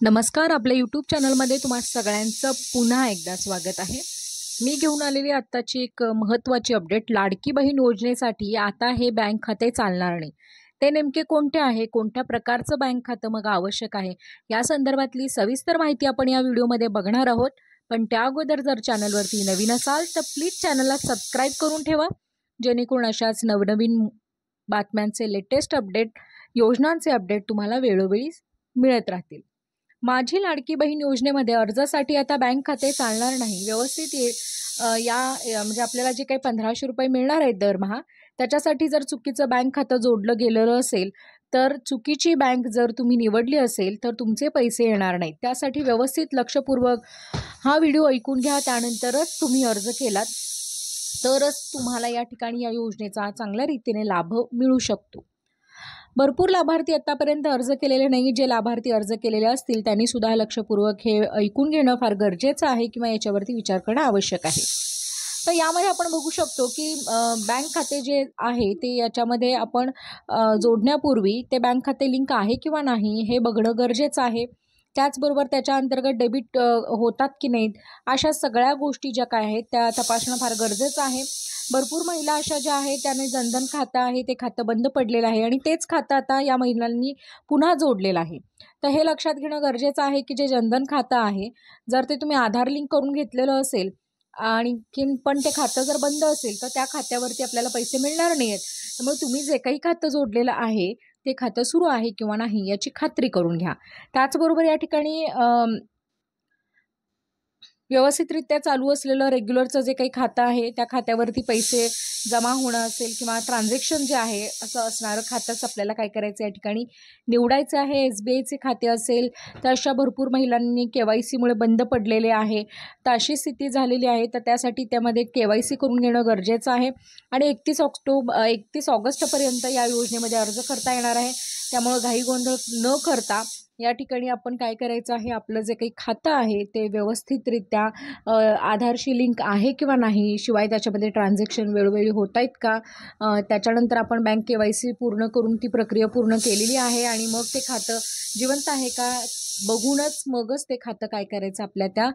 नमस्कार. आपल्या यूट्यूब चॅनलमध्ये तुम्हा सगळ्यांचं पुन्हा एकदा स्वागत आहे. मी घेऊन आलेली आत्ताची एक महत्त्वाची अपडेट. लाडकी बहीण योजनेसाठी आता हे बँक खाते चालणार नाही. ते नेमके कोणते आहे, कोणत्या प्रकारचं बँक खातं मग आवश्यक आहे, या संदर्भातली सविस्तर माहिती आपण या व्हिडिओमध्ये बघणार आहोत. पण त्या अगोदर जर चॅनलवरती नवीन असाल तर प्लीज चॅनलला सबस्क्राईब करून ठेवा, जेणेकरून अशाच नवनवीन बातम्यांचे लेटेस्ट अपडेट, योजनांचे अपडेट तुम्हाला वेळोवेळी मिळत राहतील. माझी लाडकी बहीण योजनेमध्ये अर्जासाठी आता बँक खाते चालणार नाही. व्यवस्थित म्हणजे आपल्याला जे काही 1500 रुपये मिळणार आहेत दरमहा, त्याच्यासाठी जर चुकीचं बँक खातं जोडलं गेलेलं असेल, तर चुकीची बँक जर तुम्ही निवडली असेल तर तुमचे पैसे येणार नाहीत. त्यासाठी व्यवस्थित लक्षपूर्वक हा व्हिडिओ ऐकून घ्या. त्यानंतरच तुम्ही अर्ज केलात तरच तुम्हाला या ठिकाणी या योजनेचा चांगल्या रीतीने लाभ मिळू शकतो. भरपूर लाभार्थी आतापर्यंत अर्ज केलेले नाही. जे लाभार्थी अर्ज केलेले असतील त्यांनी सुद्धा लक्षपूर्वक हे ऐकून घेणं फार गरजेचं आहे किंवा याच्यावरती विचार करणं आवश्यक आहे. तर यामध्ये आपण बघू शकतो की बँक खाते जे आहे ते याच्यामध्ये आपण जोडण्यापूर्वी ते बँक खाते लिंक आहे किंवा नाही हे बघणं गरजेचं आहे. त्याचबरोबर त्याच्या अंतर्गत डेबिट होतात की नाहीत, अशा सगळ्या गोष्टी ज्या काय आहेत त्या तपासणं फार गरजेचं आहे. भरपूर महिला अशा ज्या आहेत त्याने जनधन खातं आहे ते खातं बंद पडलेलं आहे आणि तेच खातं आता या महिलांनी पुन्हा जोडलेलं आहे. तर हे लक्षात घेणं गरजेचं आहे की जे जनधन खातं आहे, जर ते तुम्ही आधार लिंक करून घेतलेलं असेल आणखीन पण ते खातं जर बंद असेल तर त्या खात्यावरती आपल्याला पैसे मिळणार नाही आहेत. त्यामुळे तुम्ही जे काही खातं जोडलेलं आहे ते खातं सुरू आहे किंवा नाही याची खात्री करून घ्या. त्याचबरोबर या ठिकाणी व्यवस्थितरित्या चालू असलेलं रेग्युलरचं जे काही खातं आहे त्या खात्यावरती पैसे जमा होणं असेल किंवा ट्रान्झॅक्शन जे आहे असं असणारं खातंच आपल्याला काय करायचं या ठिकाणी निवडायचं आहे. SBIचे खाते असेल तर अशा भरपूर महिलांनी KYCमुळे बंद पडलेले आहे. तर अशी स्थिती झालेली आहे. तर त्यासाठी त्यामध्ये KYC करून घेणं गरजेचं आहे आणि 31 ऑगस्टपर्यंत या योजनेमध्ये अर्ज करता येणार आहे. त्यामुळं घाईगोंधळ न करता या ठिकाणी आपण काय करायचं आहे, आपलं जे काही खातं आहे ते व्यवस्थितरित्या आधारशी लिंक आहे किंवा नाही, शिवाय त्याच्यामध्ये ट्रान्झॅक्शन वेळोवेळी होत आहेत का, त्याच्यानंतर आपण बँक KYC पूर्ण करून ती प्रक्रिया पूर्ण केलेली आहे आणि मग ते खातं जिवंत आहे का बघूनच मगच ते खातं काय करायचं आपल्या त्या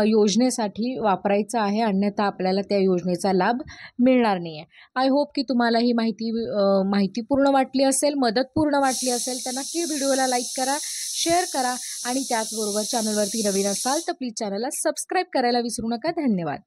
योजनेसाठी वापरायचं आहे. अन्यथा आपल्याला त्या योजनेचा लाभ मिळणार नाही आहे. आय होप की तुम्हाला ही माहितीपूर्ण वाटली असेल, मदतपूर्ण वाटली असेल तर नक्की व्हिडिओला लाईक करा, शेअर करा आणि त्याचबरोबर चॅनलवरती नवीन असाल तर प्लीज चॅनलला सबस्क्राईब करायला विसरू नका. धन्यवाद.